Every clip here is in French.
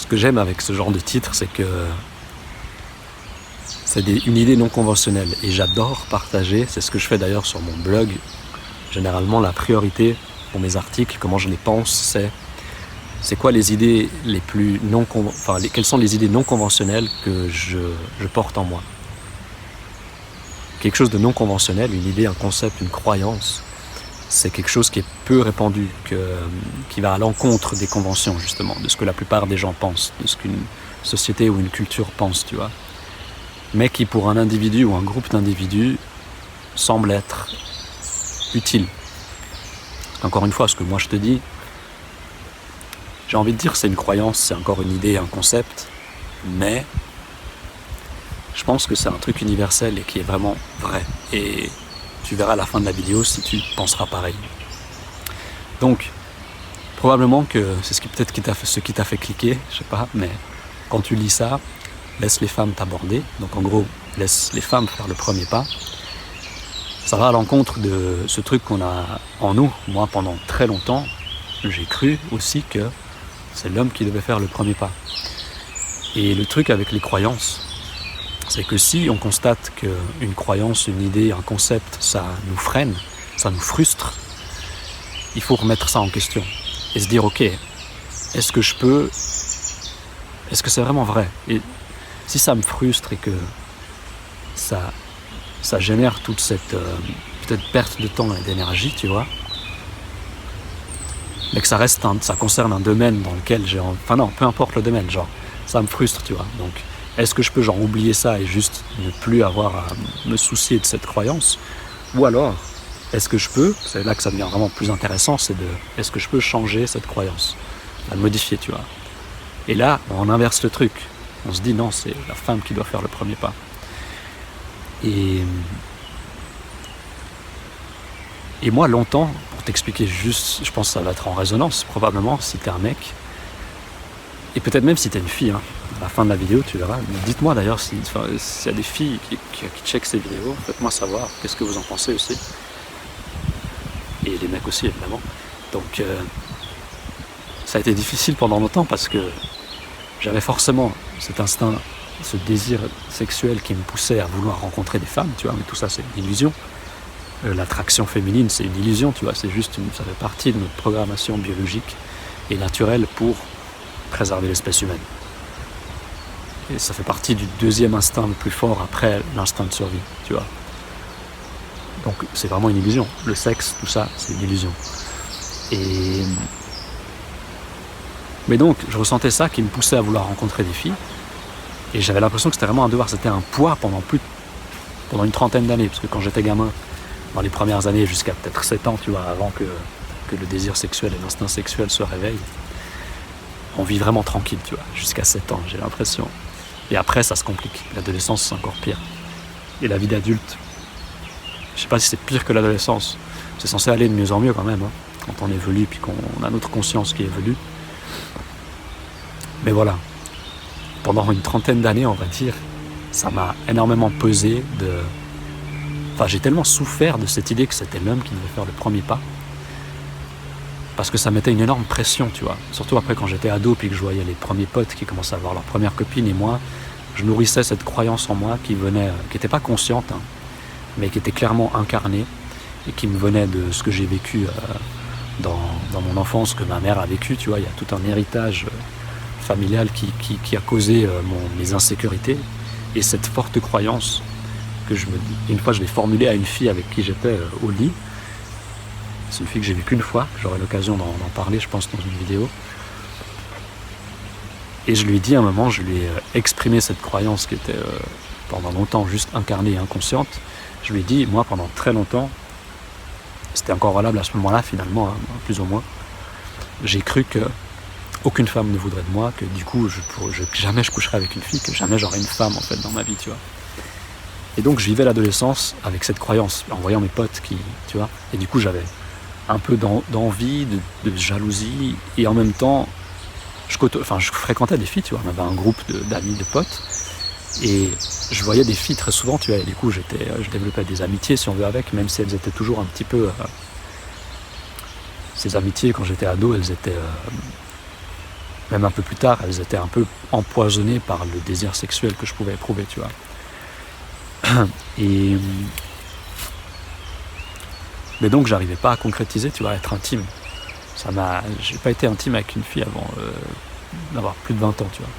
Ce que j'aime avec ce genre de titre, c'est que c'est une idée non conventionnelle. Et j'adore partager, c'est ce que je fais d'ailleurs sur mon blog. Généralement, la priorité pour mes articles, comment je les pense, c'est quoi les idées les plus quelles sont les idées non conventionnelles que je porte en moi. Quelque chose de non conventionnel, une idée, un concept, une croyance, c'est quelque chose qui est peu répandu, qui va à l'encontre des conventions, justement, de ce que la plupart des gens pensent, de ce qu'une société ou une culture pense, tu vois. Mais qui, pour un individu ou un groupe d'individus, semble être utile. Encore une fois, ce que moi je te dis, j'ai envie de dire c'est une croyance, c'est encore une idée, un concept, mais je pense que c'est un truc universel et qui est vraiment vrai. Et tu verras à la fin de la vidéo si tu penseras pareil. Donc, probablement que c'est ce qui t'a fait cliquer, je sais pas, mais quand tu lis ça, laisse les femmes t'aborder. Donc en gros, laisse les femmes faire le premier pas. Ça va à l'encontre de ce truc qu'on a en nous. Moi, pendant très longtemps, j'ai cru aussi que c'est l'homme qui devait faire le premier pas. Et le truc avec les croyances, c'est que si on constate qu'une croyance, une idée, un concept, ça nous freine, ça nous frustre, il faut remettre ça en question et se dire, ok, est-ce que c'est vraiment vrai? Et si ça me frustre et que ça génère toute cette peut-être perte de temps et d'énergie, tu vois, mais que ça concerne un domaine dans lequel peu importe le domaine, genre, ça me frustre, tu vois. Donc, est-ce que je peux oublier ça et juste ne plus avoir à me soucier de cette croyance? Ou alors, est-ce que je peux, c'est là que ça devient vraiment plus intéressant, est-ce que je peux changer cette croyance, la modifier, tu vois. Et là, on inverse le truc. On se dit non, c'est la femme qui doit faire le premier pas. Et moi, longtemps, pour t'expliquer juste, je pense que ça va être en résonance, probablement, si t'es un mec, et peut-être même si t'es une fille, hein, à la fin de la vidéo, tu verras. Dites-moi d'ailleurs s'il y a des filles qui checkent ces vidéos, faites-moi savoir, qu'est-ce que vous en pensez aussi. Et les mecs aussi, évidemment. Donc, ça a été difficile pendant longtemps parce que j'avais forcément cet instinct, ce désir sexuel qui me poussait à vouloir rencontrer des femmes, tu vois, mais tout ça c'est une illusion. L'attraction féminine c'est une illusion, tu vois, ça fait partie de notre programmation biologique et naturelle pour préserver l'espèce humaine. Et ça fait partie du deuxième instinct le plus fort après l'instinct de survie, tu vois. Donc c'est vraiment une illusion. Le sexe, tout ça, c'est une illusion. Mais donc, je ressentais ça qui me poussait à vouloir rencontrer des filles. Et j'avais l'impression que c'était vraiment un devoir, c'était un poids pendant une trentaine d'années. Parce que quand j'étais gamin, dans les premières années, jusqu'à peut-être 7 ans, tu vois, avant que le désir sexuel et l'instinct sexuel se réveillent, on vit vraiment tranquille, tu vois, jusqu'à 7 ans, j'ai l'impression. Et après, ça se complique. L'adolescence, c'est encore pire. Et la vie d'adulte, je sais pas si c'est pire que l'adolescence. C'est censé aller de mieux en mieux quand même, hein, quand on évolue, puis qu'on a notre conscience qui évolue. Mais voilà, pendant une trentaine d'années, on va dire, ça m'a énormément pesé j'ai tellement souffert de cette idée que c'était l'homme qui devait faire le premier pas. Parce que ça mettait une énorme pression, tu vois. Surtout après quand j'étais ado, puis que je voyais les premiers potes qui commençaient à avoir leur première copine, et moi, je nourrissais cette croyance en moi qui n'était pas consciente, hein, mais qui était clairement incarnée, et qui me venait de ce que j'ai vécu dans mon enfance, que ma mère a vécu, tu vois. Il y a tout un héritage familial qui a causé mes insécurités, et cette forte croyance que une fois je l'ai formulée à une fille avec qui j'étais au lit. C'est une fille que j'ai vue qu'une fois, j'aurai l'occasion d'en parler, je pense, dans une vidéo. Et je lui ai dit à un moment, je lui ai exprimé cette croyance qui était pendant longtemps juste incarnée et inconsciente. Je lui ai dit, moi pendant très longtemps, c'était encore valable à ce moment-là finalement, hein, plus ou moins, j'ai cru que aucune femme ne voudrait de moi, que du coup jamais je coucherais avec une fille, que jamais j'aurais une femme en fait dans ma vie, tu vois. Et donc je vivais l'adolescence avec cette croyance, en voyant mes potes tu vois, et du coup j'avais un peu d'envie, de jalousie, et en même temps je fréquentais des filles, tu vois, on avait un groupe d'amis, de potes, et je voyais des filles très souvent, tu vois, et du coup je développais des amitiés si on veut avec, même si elles étaient toujours un petit peu ces amitiés quand j'étais ado, elles étaient même un peu plus tard, elles étaient un peu empoisonnées par le désir sexuel que je pouvais éprouver, tu vois. Et... Mais donc, j'arrivais pas à concrétiser, tu vois, à être intime. J'ai pas été intime avec une fille avant d'avoir plus de 20 ans, tu vois.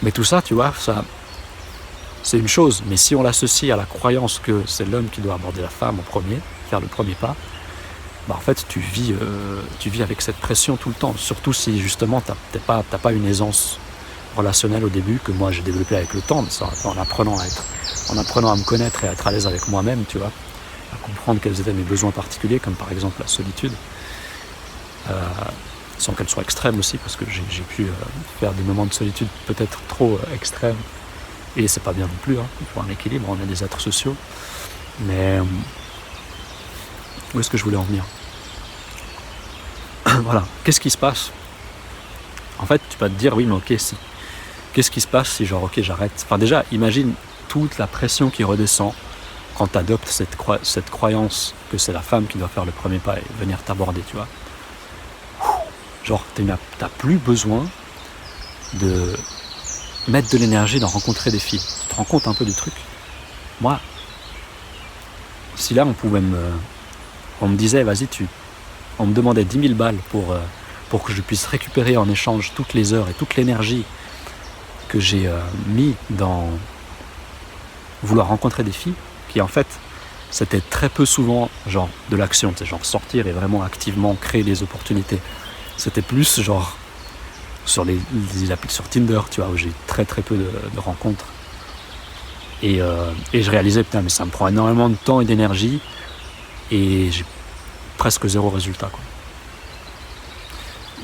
Mais tout ça, tu vois, c'est une chose. Mais si on l'associe à la croyance que c'est l'homme qui doit aborder la femme en premier, faire le premier pas, en fait, tu vis avec cette pression tout le temps. Surtout si, justement, t'as pas une aisance relationnelle au début que moi j'ai développée avec le temps, mais ça, en apprenant à me connaître et à être à l'aise avec moi-même, tu vois, à comprendre quels étaient mes besoins particuliers, comme par exemple la solitude, sans qu'elle soit extrême aussi, parce que j'ai pu faire des moments de solitude peut-être trop extrêmes, et c'est pas bien non plus, hein. Il faut un équilibre, on est des êtres sociaux, mais où est-ce que je voulais en venir? Voilà, qu'est-ce qui se passe? En fait, tu vas te dire, oui, mais ok, si. Qu'est-ce qui se passe si genre, ok, j'arrête? Enfin déjà, imagine toute la pression qui redescend quand tu adoptes cette croyance que c'est la femme qui doit faire le premier pas et venir t'aborder, tu vois. Genre, t'as plus besoin de mettre de l'énergie dans rencontrer des filles. Tu te rends compte un peu du truc? Moi, si là on me disait, vas-y, on me demandait 10 000 balles pour que je puisse récupérer en échange toutes les heures et toute l'énergie que j'ai mis dans vouloir rencontrer des filles, qui en fait, c'était très peu souvent genre de l'action, c'est genre sortir et vraiment activement créer des opportunités. C'était plus genre sur sur Tinder, tu vois, où j'ai très très peu de rencontres. Et je réalisais, putain, mais ça me prend énormément de temps et d'énergie, et j'ai presque zéro résultat, quoi.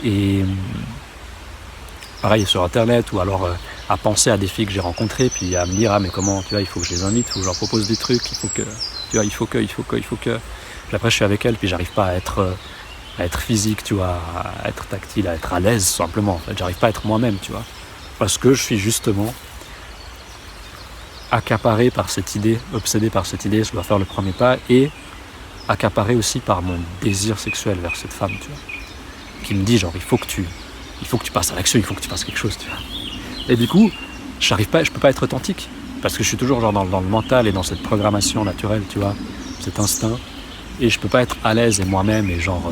Et pareil sur internet, ou alors à penser à des filles que j'ai rencontrées, puis à me dire, ah mais comment, tu vois, il faut que je les invite, il faut que je leur propose des trucs, il faut que, tu vois, il faut que. Puis après je suis avec elles, puis j'arrive pas à être physique, tu vois, à être tactile, à être à l'aise simplement. En fait, j'arrive pas à être moi-même, tu vois, parce que je suis justement accaparé par cette idée, obsédé par cette idée, je dois faire le premier pas, et accaparé aussi par mon désir sexuel vers cette femme, tu vois, qui me dit genre il faut que tu passes à l'action, il faut que tu fasses quelque chose, tu vois. Et du coup, je peux pas être authentique, parce que je suis toujours genre dans le mental et dans cette programmation naturelle, tu vois, cet instinct, et je peux pas être à l'aise et moi-même et genre,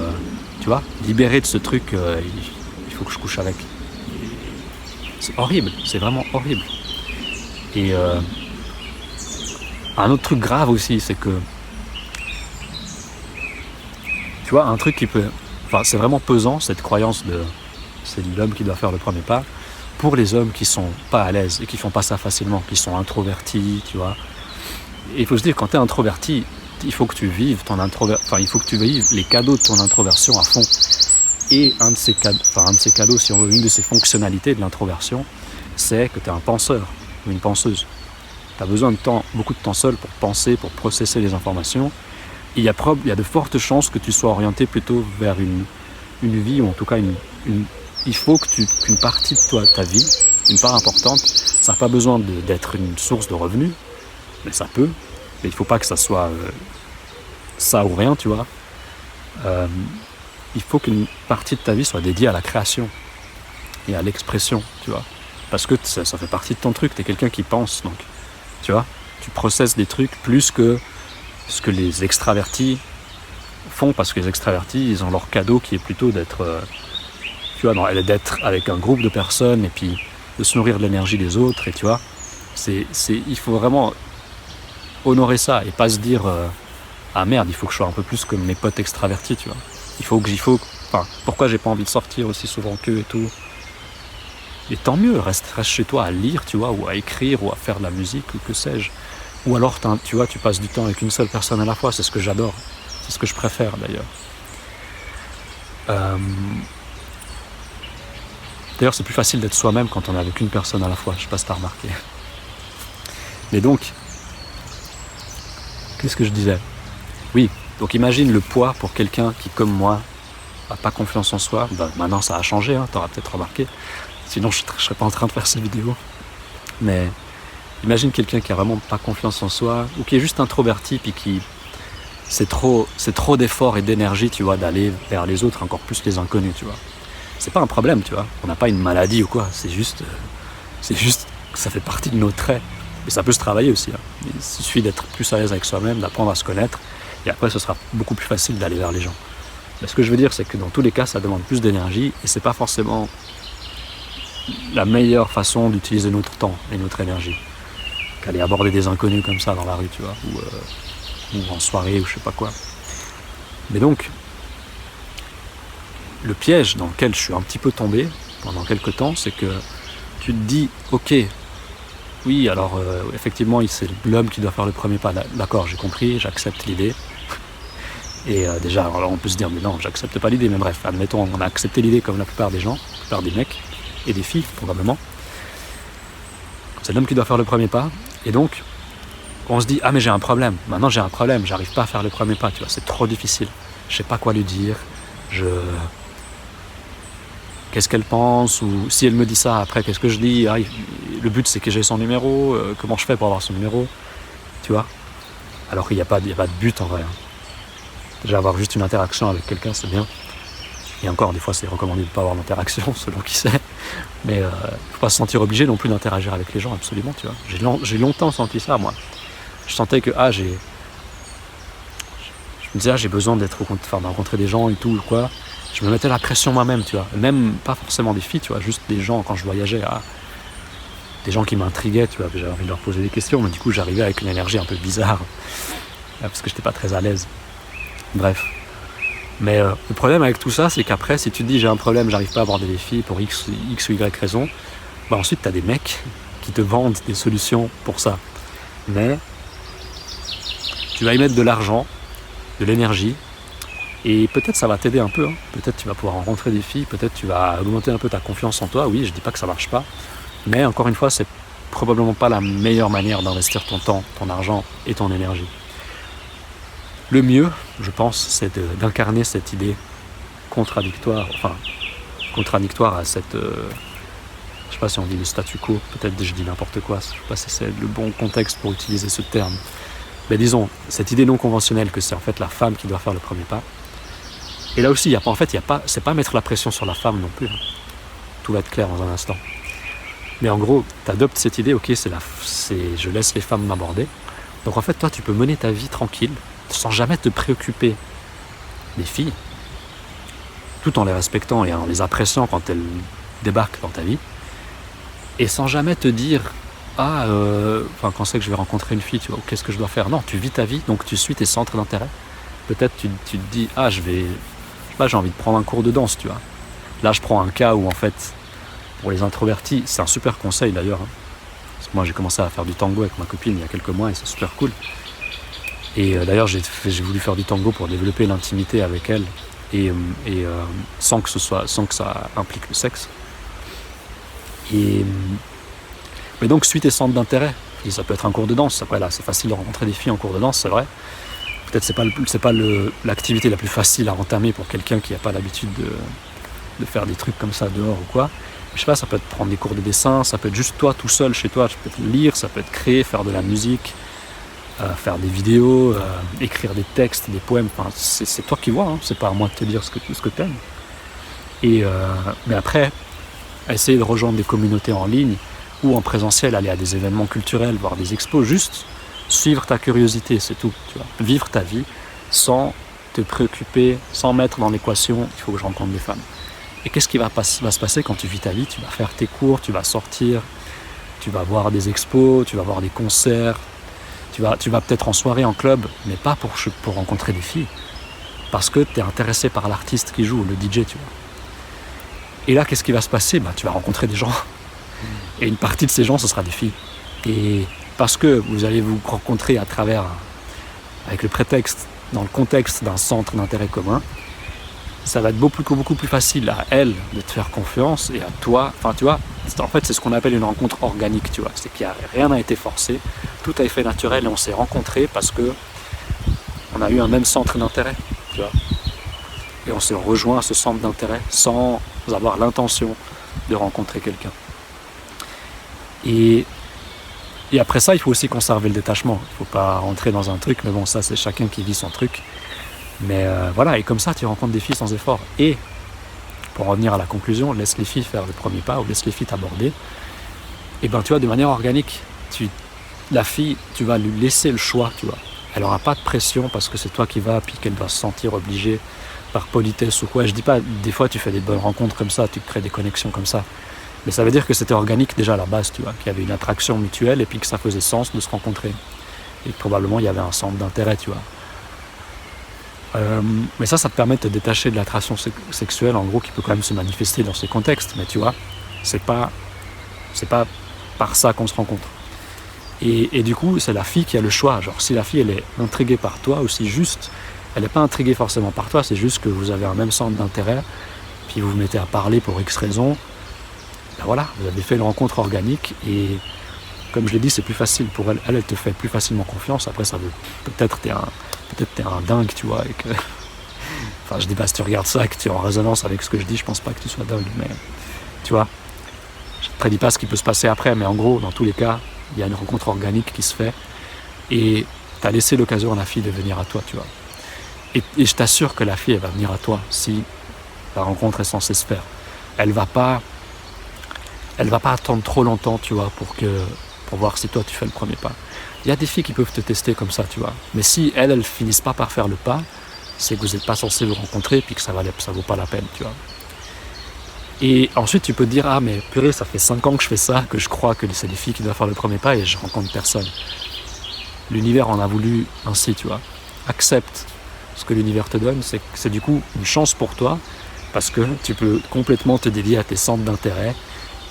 tu vois, libéré de ce truc, il faut que je couche avec. C'est horrible, c'est vraiment horrible. Et un autre truc grave aussi, c'est que, tu vois, un truc qui peut... Enfin, c'est vraiment pesant, cette croyance de c'est l'homme qui doit faire le premier pas, pour les hommes qui sont pas à l'aise et qui font pas ça facilement, qui sont introvertis, tu vois. Et il faut se dire, quand tu es introverti, il faut que tu vives il faut que tu vives les cadeaux de ton introversion à fond. Et un de ces cadeaux, si on veut, une de ces fonctionnalités de l'introversion, c'est que tu es un penseur ou une penseuse. Tu as besoin de temps, beaucoup de temps seul pour penser, pour processer les informations. Et il y a de fortes chances que tu sois orienté plutôt vers une vie, ou en tout cas il faut qu'une partie de toi, ta vie, une part importante, ça n'a pas besoin d'être une source de revenus, mais ça peut, mais il ne faut pas que ça soit ça ou rien, tu vois. Il faut qu'une partie de ta vie soit dédiée à la création et à l'expression, tu vois. Parce que ça fait partie de ton truc, tu es quelqu'un qui pense, donc, tu vois, tu processes des trucs plus que ce que les extravertis font, parce que les extravertis, ils ont leur cadeau qui est plutôt d'être, tu vois, d'être avec un groupe de personnes et puis de se nourrir de l'énergie des autres, et tu vois, il faut vraiment honorer ça et pas se dire ah merde, il faut que je sois un peu plus comme mes potes extravertis, tu vois. Pourquoi j'ai pas envie de sortir aussi souvent qu'eux et tout. Et tant mieux, reste chez toi à lire, tu vois, ou à écrire, ou à faire de la musique, ou que sais-je. Ou alors, tu vois, tu passes du temps avec une seule personne à la fois, c'est ce que j'adore. C'est ce que je préfère, d'ailleurs. D'ailleurs, c'est plus facile d'être soi-même quand on est avec une personne à la fois, je sais pas si t'as remarqué. Mais donc, qu'est-ce que je disais? Oui, donc imagine le poids pour quelqu'un qui, comme moi, n'a pas confiance en soi. Ben, maintenant, ça a changé, hein, t'auras peut-être remarqué. Sinon, je serais pas en train de faire ces vidéos. Mais imagine quelqu'un qui a vraiment pas confiance en soi, ou qui est juste introverti, puis qui c'est trop d'efforts et d'énergie, tu vois, d'aller vers les autres, encore plus les inconnus, tu vois. C'est pas un problème, tu vois. On n'a pas une maladie ou quoi. C'est juste que ça fait partie de nos traits. Et ça peut se travailler aussi. Hein. Il suffit d'être plus à l'aise avec soi-même, d'apprendre à se connaître. Et après, ce sera beaucoup plus facile d'aller vers les gens. Mais ce que je veux dire, c'est que dans tous les cas, ça demande plus d'énergie. Et c'est pas forcément la meilleure façon d'utiliser notre temps et notre énergie qu'aller aborder des inconnus comme ça dans la rue, tu vois, ou en soirée ou je sais pas quoi. Mais donc, le piège dans lequel je suis un petit peu tombé pendant quelques temps, c'est que tu te dis, ok, oui, alors effectivement, c'est l'homme qui doit faire le premier pas. D'accord, j'ai compris, j'accepte l'idée. Et déjà, alors on peut se dire, mais non, j'accepte pas l'idée, mais bref, admettons, on a accepté l'idée comme la plupart des gens, la plupart des mecs et des filles, probablement. C'est l'homme qui doit faire le premier pas, et donc, on se dit, ah mais j'ai un problème, maintenant j'ai un problème, j'arrive pas à faire le premier pas, tu vois, c'est trop difficile, je sais pas quoi lui dire, qu'est-ce qu'elle pense, ou si elle me dit ça, après qu'est-ce que je dis, le but c'est que j'ai son numéro, comment je fais pour avoir son numéro, tu vois, alors qu'il n'y a pas de but en vrai. Hein. Déjà avoir juste une interaction avec quelqu'un c'est bien, et encore des fois c'est recommandé de ne pas avoir d'interaction selon qui c'est, mais faut pas se sentir obligé non plus d'interagir avec les gens, absolument, tu vois. J'ai longtemps senti ça, moi. Je sentais que je me disais j'ai besoin de rencontrer des gens et tout, quoi. Je me mettais la pression moi-même, tu vois. Même pas forcément des filles, tu vois, juste des gens quand je voyageais, des gens qui m'intriguaient, tu vois, j'avais envie de leur poser des questions, mais du coup j'arrivais avec une énergie un peu bizarre, parce que j'étais pas très à l'aise. Bref. Mais le problème avec tout ça, c'est qu'après, si tu te dis j'ai un problème, j'arrive pas à aborder les filles pour X ou Y raison, bah ensuite t'as des mecs qui te vendent des solutions pour ça. Mais tu vas y mettre de l'argent, de l'énergie, et peut-être ça va t'aider un peu. Hein. Peut-être tu vas pouvoir rencontrer des filles, peut-être tu vas augmenter un peu ta confiance en toi. Oui, je dis pas que ça marche pas, mais encore une fois, c'est probablement pas la meilleure manière d'investir ton temps, ton argent et ton énergie. Le mieux, je pense, c'est d'incarner cette idée contradictoire à cette... je sais pas si on dit le statu quo, peut-être je dis n'importe quoi, je sais pas si c'est le bon contexte pour utiliser ce terme. Mais disons, cette idée non conventionnelle que c'est en fait la femme qui doit faire le premier pas. Et là aussi, c'est pas mettre la pression sur la femme non plus. Tout va être clair dans un instant. Mais en gros, tu adoptes cette idée, ok, je laisse les femmes m'aborder. Donc en fait, toi, tu peux mener ta vie tranquille, sans jamais te préoccuper des filles, tout en les respectant et en les appréciant quand elles débarquent dans ta vie, et sans jamais te dire quand c'est que je vais rencontrer une fille, tu vois, qu'est-ce que je dois faire? Non, tu vis ta vie, donc tu suis tes centres d'intérêt. Peut-être tu te dis, j'ai envie de prendre un cours de danse, tu vois. Là, je prends un cas où, en fait, pour les introvertis, c'est un super conseil d'ailleurs. Hein. Parce que moi, j'ai commencé à faire du tango avec ma copine il y a quelques mois et c'est super cool. Et d'ailleurs, j'ai voulu faire du tango pour développer l'intimité avec elle et sans que ça implique le sexe. Mais donc, suis tes centres d'intérêt. Et ça peut être un cours de danse. Après, là, c'est facile de rencontrer des filles en cours de danse, c'est vrai. Peut-être c'est pas l'activité la plus facile à entamer pour quelqu'un qui n'a pas l'habitude de faire des trucs comme ça dehors ou quoi. Je sais pas, ça peut être prendre des cours de dessin, ça peut être juste toi tout seul chez toi, tu peux lire, ça peut être créer, faire de la musique, faire des vidéos, écrire des textes, des poèmes. Enfin, c'est toi qui vois, hein. C'est pas à moi de te dire ce que t'aimes. Mais après, essayer de rejoindre des communautés en ligne ou en présentiel, aller à des événements culturels, voir des expos, juste suivre ta curiosité, c'est tout. Tu vois. Vivre ta vie sans te préoccuper, sans mettre dans l'équation il faut que je rencontre des femmes. Et qu'est-ce qui va se passer quand tu vis ta vie? Tu vas faire tes cours, tu vas sortir, tu vas voir des expos, tu vas voir des concerts, tu vas peut-être en soirée, en club, mais pas pour rencontrer des filles, parce que tu es intéressé par l'artiste qui joue, le DJ, tu vois. Et là, qu'est-ce qui va se passer? Tu vas rencontrer des gens. Et une partie de ces gens, ce sera des filles. Et parce que vous allez vous rencontrer avec le prétexte, dans le contexte d'un centre d'intérêt commun, ça va être beaucoup plus facile à elle de te faire confiance et à toi. Enfin, tu vois, en fait, c'est ce qu'on appelle une rencontre organique, tu vois. C'est qu'il n'y a rien n'a été forcé, tout a été fait naturel et on s'est rencontrés parce que on a eu un même centre d'intérêt, tu vois. Et on s'est rejoint à ce centre d'intérêt sans avoir l'intention de rencontrer quelqu'un. Et Et après ça, il faut aussi conserver le détachement. Il ne faut pas rentrer dans un truc, mais bon, ça, c'est chacun qui vit son truc. Mais voilà, et comme ça, tu rencontres des filles sans effort. Et pour revenir à la conclusion, laisse les filles faire le premier pas ou laisse les filles t'aborder. Et ben, tu vois, de manière organique, la fille, tu vas lui laisser le choix, tu vois. Elle n'aura pas de pression parce que c'est toi qui vas, puis qu'elle doit se sentir obligée par politesse ou quoi. Je dis pas, des fois, tu fais des bonnes rencontres comme ça, tu crées des connexions comme ça. Mais ça veut dire que c'était organique déjà à la base, tu vois, qu'il y avait une attraction mutuelle et puis que ça faisait sens de se rencontrer. Et que probablement, il y avait un centre d'intérêt, tu vois. Mais ça te permet de te détacher de l'attraction sexuelle, en gros, qui peut quand même se manifester dans ces contextes. Mais tu vois, c'est pas par ça qu'on se rencontre. Et du coup, c'est la fille qui a le choix. Genre, si la fille, elle est intriguée par toi, ou si juste, elle n'est pas intriguée forcément par toi, c'est juste que vous avez un même centre d'intérêt, puis vous vous mettez à parler pour X raisons, ben voilà, vous avez fait une rencontre organique, et comme je l'ai dit, c'est plus facile pour elle. Elle te fait plus facilement confiance. Après, ça veut peut-être t'es un dingue, tu vois, et que... Enfin, je dis pas si tu regardes ça et que tu es en résonance avec ce que je dis, je pense pas que tu sois dingue, mais tu vois, je te prédis pas ce qui peut se passer après, mais en gros, dans tous les cas, il y a une rencontre organique qui se fait et tu as laissé l'occasion à la fille de venir à toi, tu vois. Et je t'assure que la fille, elle va venir à toi si la rencontre est censée se faire. Elle va pas attendre trop longtemps, tu vois, pour voir si toi tu fais le premier pas. Il y a des filles qui peuvent te tester comme ça, tu vois. Mais si elles finissent pas par faire le pas, c'est que vous n'êtes pas censé vous rencontrer puis que ça vaut pas la peine, tu vois. Et ensuite, tu peux te dire, ah mais purée, ça fait 5 ans que je fais ça, que je crois que c'est les filles qui doivent faire le premier pas et je rencontre personne. L'univers en a voulu ainsi, tu vois. Accepte ce que l'univers te donne, c'est du coup une chance pour toi, parce que tu peux complètement te dédier à tes centres d'intérêt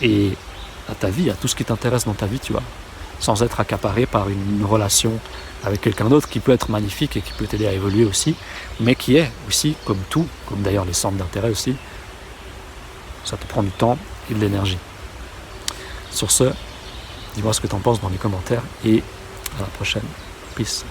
et à ta vie, à tout ce qui t'intéresse dans ta vie, tu vois, sans être accaparé par une relation avec quelqu'un d'autre qui peut être magnifique et qui peut t'aider à évoluer aussi, mais qui est aussi, comme tout, comme d'ailleurs les centres d'intérêt aussi, ça te prend du temps et de l'énergie. Sur ce, dis-moi ce que tu en penses dans les commentaires et à la prochaine. Peace.